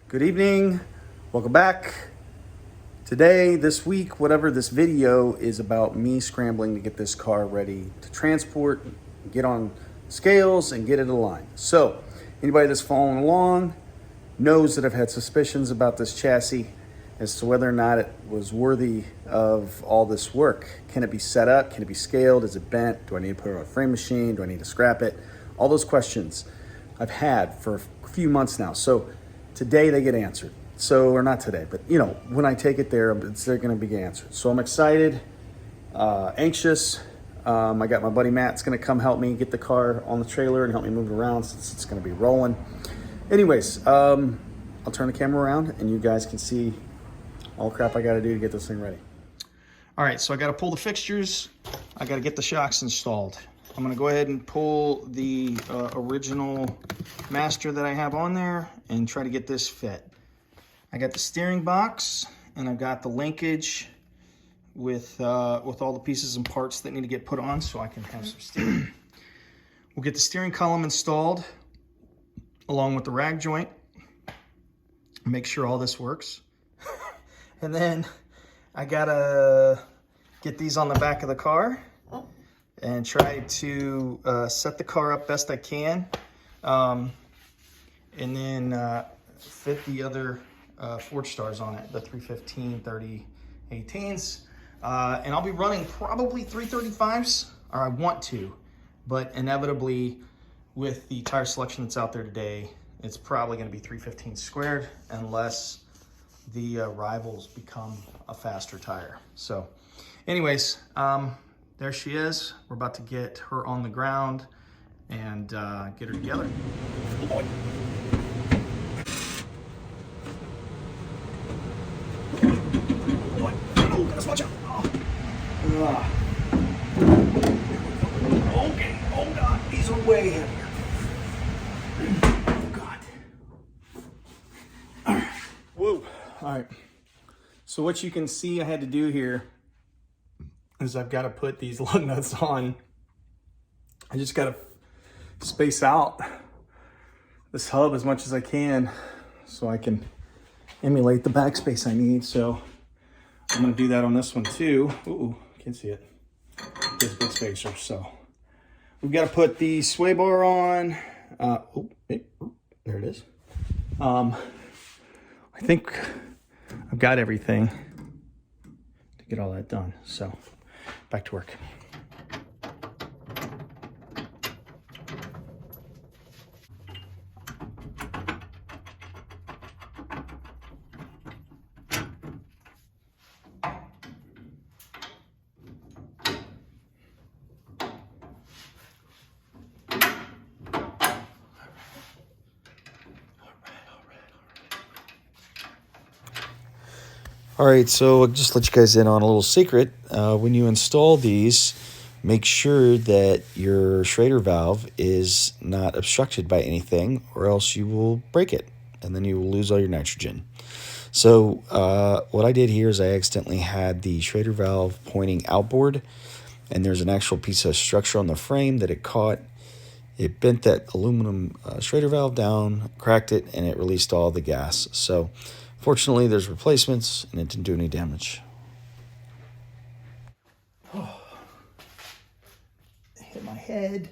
Good evening, welcome back. Today, this week, whatever this video is about me scrambling to get this car ready to transport, get on scales and get it aligned. So anybody that's following along knows that I've had suspicions about this chassis as to whether or not it was worthy of all this work. Can it be set up? Can it be scaled? Is it bent? Do I need to put it on a frame machine? Do I need to scrap it? All those questions I've had for a few months now. So today they get answered. So, or not today, but when I take it there, they're gonna be answered. So I'm excited, anxious. I got my buddy Matt's gonna come help me get the car on the trailer and help me move it around since it's gonna be rolling. Anyways, I'll turn the camera around and you guys can see all the crap I gotta do to get this thing ready. All right, so I gotta pull the fixtures. I gotta get the shocks installed. I'm gonna go ahead and pull the original master that I have on there and try to get this fit. I got the steering box and I've got the linkage with all the pieces and parts that need to get put on so I can have some steering. We'll get the steering column installed along with the rag joint. Make sure all this works. And then I gotta get these on the back of the car and try to set the car up best I can. And then fit the other Forge Stars on it, the 315, 30, 18s. And I'll be running probably 335s, or I want to, but inevitably with the tire selection that's out there today, it's probably gonna be 315 squared unless the rivals become a faster tire. So anyways, there she is. We're about to get her on the ground and get her together. Oh boy. Watch out. Oh. Okay. Oh God, these are way heavier. Oh God. All right. Whoa. All right. So what you can see I had to do here is I've got to put these lug nuts on. I just got to space out this hub as much as I can so I can emulate the backspace I need. So I'm gonna do that on this one too. Ooh, can't see it. There's a big spacer. So we've got to put the sway bar on. There it is. I think I've got everything to get all that done. So back to work. All right, so I'll just let you guys in on a little secret. When you install these, make sure that your Schrader valve is not obstructed by anything, or else you will break it, and then you will lose all your nitrogen. So what I did here is I accidentally had the Schrader valve pointing outboard, and there's an actual piece of structure on the frame that it caught. It bent that aluminum Schrader valve down, cracked it, and it released all the gas. So fortunately, there's replacements, and it didn't do any damage. Oh, hit my head.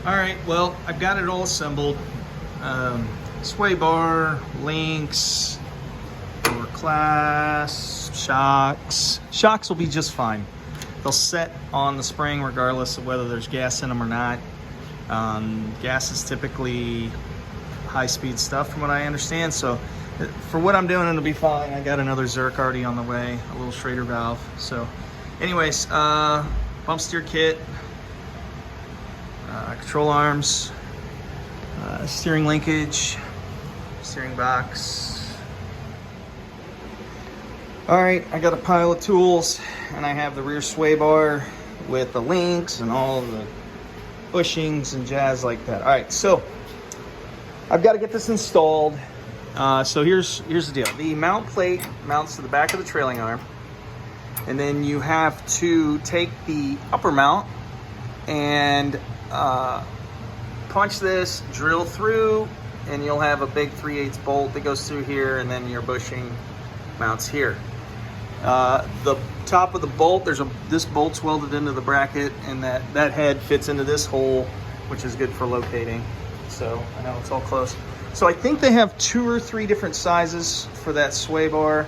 All right, well, I've got it all assembled. Sway bar, links, door class, shocks. Shocks will be just fine. They'll set on the spring regardless of whether there's gas in them or not. Gas is typically high-speed stuff from what I understand, so For what I'm doing, it'll be fine. I got another Zerk already on the way, a little Schrader valve. So anyways, bump steer kit, control arms, steering linkage, steering box. All right, I got a pile of tools, and I have the rear sway bar with the links and all the bushings and jazz like that. All right, so I've got to get this installed. So here's the deal. The mount plate mounts to the back of the trailing arm, and then you have to take the upper mount and punch this, drill through, and you'll have a big 3/8 bolt that goes through here, and then your bushing mounts here. The top of the bolt, this bolt's welded into the bracket, and that head fits into this hole, which is good for locating. So I know it's all close. So I think they have 2 or 3 different sizes for that sway bar.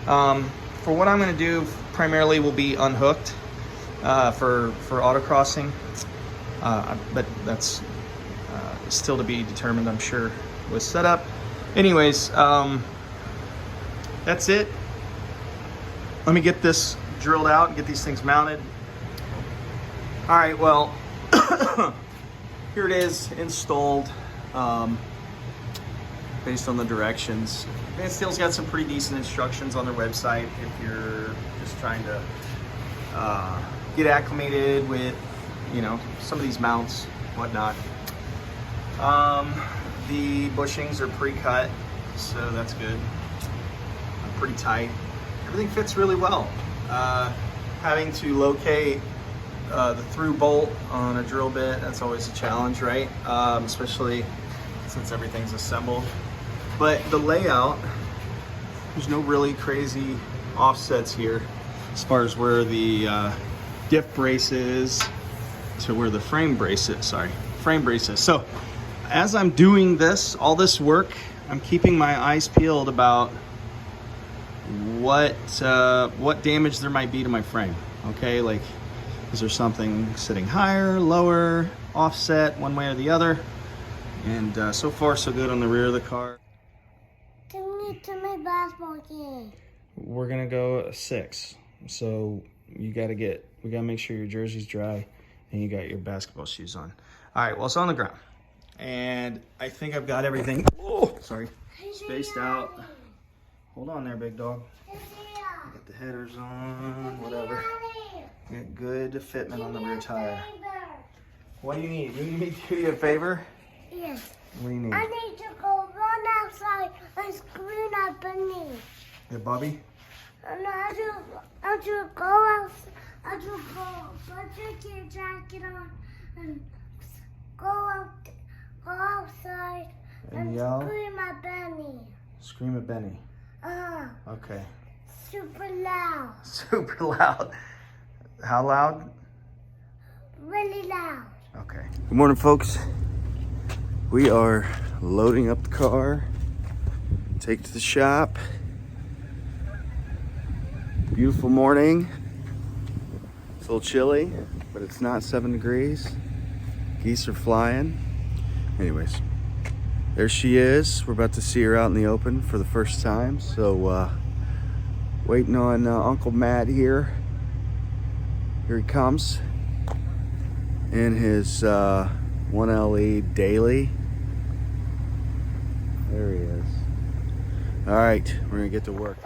For what I'm going to do primarily will be unhooked for autocrossing, but that's still to be determined, I'm sure, with setup. Anyways, that's it. Let me get this drilled out and get these things mounted. All right, well, here it is installed. Based on the directions. Van Steel's got some pretty decent instructions on their website if you're just trying to get acclimated with, you know, some of these mounts, whatnot. The bushings are pre-cut, so that's good. Pretty tight. Everything fits really well. Having to locate the through bolt on a drill bit, that's always a challenge, right? Especially since everything's assembled. But the layout, there's no really crazy offsets here as far as where the diff brace is to where the frame brace is, So as I'm doing this, all this work, I'm keeping my eyes peeled about what damage there might be to my frame, okay? Like, is there something sitting higher, lower, offset, one way or the other? And so far, so good on the rear of the car. To my basketball game. We're gonna go 6. So we gotta make sure your jersey's dry and you got your basketball shoes on. All right, well, it's on the ground. And I think I've got everything, spaced out. Hold on there, big dog. Get the headers on, whatever. Get good fitment on the rear tire. What do you need? You need me to do you a favor? Yes. What do you need? I need to go run outside and scream at Bunny. Yeah, Bobby? And I do go outside. I do go put your jacket on and go outside and yell? scream at Benny. Scream at Benny. Okay. Super loud. Super loud. How loud? Really loud. Okay. Good morning, folks. We are loading up the car, take it to the shop. Beautiful morning. It's a little chilly, but it's not 7 degrees. Geese are flying. Anyways, there she is. We're about to see her out in the open for the first time. So waiting on Uncle Matt here. Here he comes in his 1LE daily. There he is. All right, we're gonna get to work.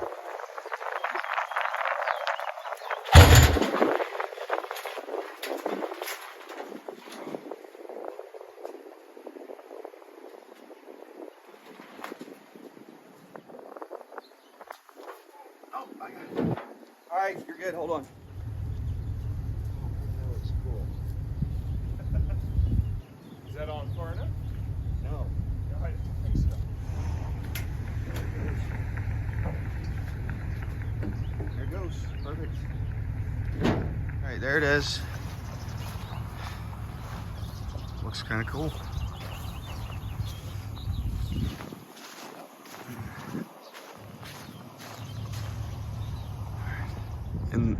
Oh, I got it. All right, you're good. Hold on. That looks cool. Is that on far enough? No. Yeah, I think so. There it goes. Perfect. All right, there it is. Looks kind of cool. And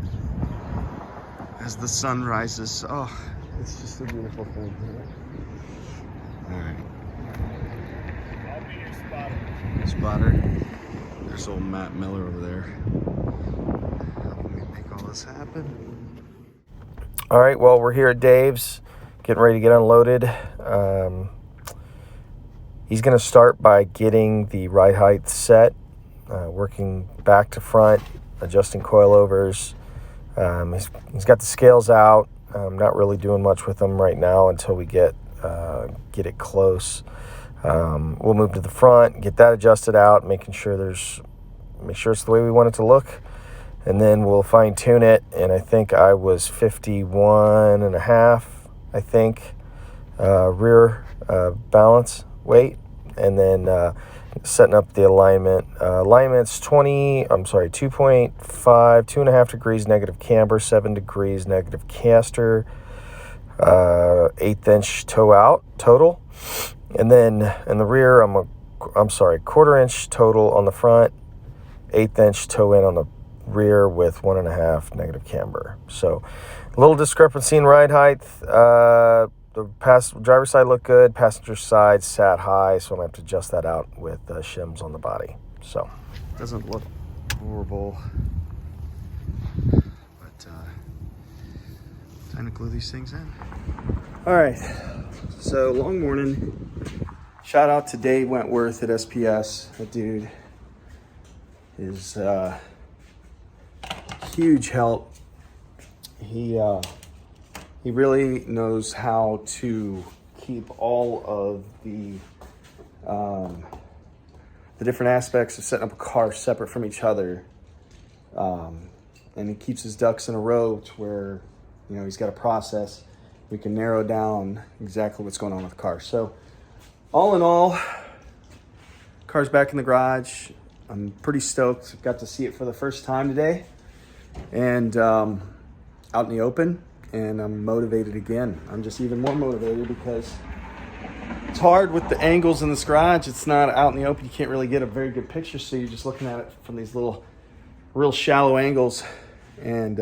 as the sun rises, oh, it's just a beautiful thing. All right. I'll be your spotter. spotter. There's old Matt Miller over there helping me make all this happen. All right, well, we're here at Dave's, getting ready to get unloaded. He's going to start by getting the ride height set, working back to front, adjusting coilovers. He's got the scales out. Not really doing much with them right now until we get it close. We'll move to the front, get that adjusted out, make sure it's the way we want it to look, and then we'll fine tune it. And I think I was 51 and a half, I think, rear balance weight, and then setting up the alignment. Alignment's 2.5, 2.5 degrees negative camber, 7 degrees negative caster, 1/8 inch toe out total. And then in the rear, quarter inch total on the front, 1/8 inch toe in on the rear with 1.5 negative camber. So a little discrepancy in ride height. The driver's side looked good, passenger side sat high, so I'm going to have to adjust that out with shims on the body. So Doesn't look horrible, but time to glue these things in. All right, so long morning. Shout out to Dave Wentworth at SPS. That dude is huge help. He really knows how to keep all of the different aspects of setting up a car separate from each other. And he keeps his ducks in a row to where, he's got a process. We can narrow down exactly what's going on with the car. So all in all, car's back in the garage. I'm pretty stoked. Got to see it for the first time today, and out in the open. And I'm motivated again. I'm just even more motivated because it's hard with the angles in this garage. It's not out in the open. You can't really get a very good picture, so you're just looking at it from these little, real shallow angles. And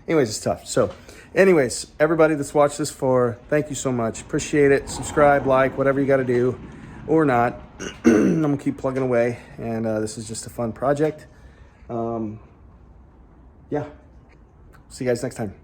anyways, it's tough. So anyways, everybody that's watched this far, thank you so much. Appreciate it. Subscribe, like, whatever you got to do, or not. I'm going to keep plugging away. And this is just a fun project. Yeah. See you guys next time.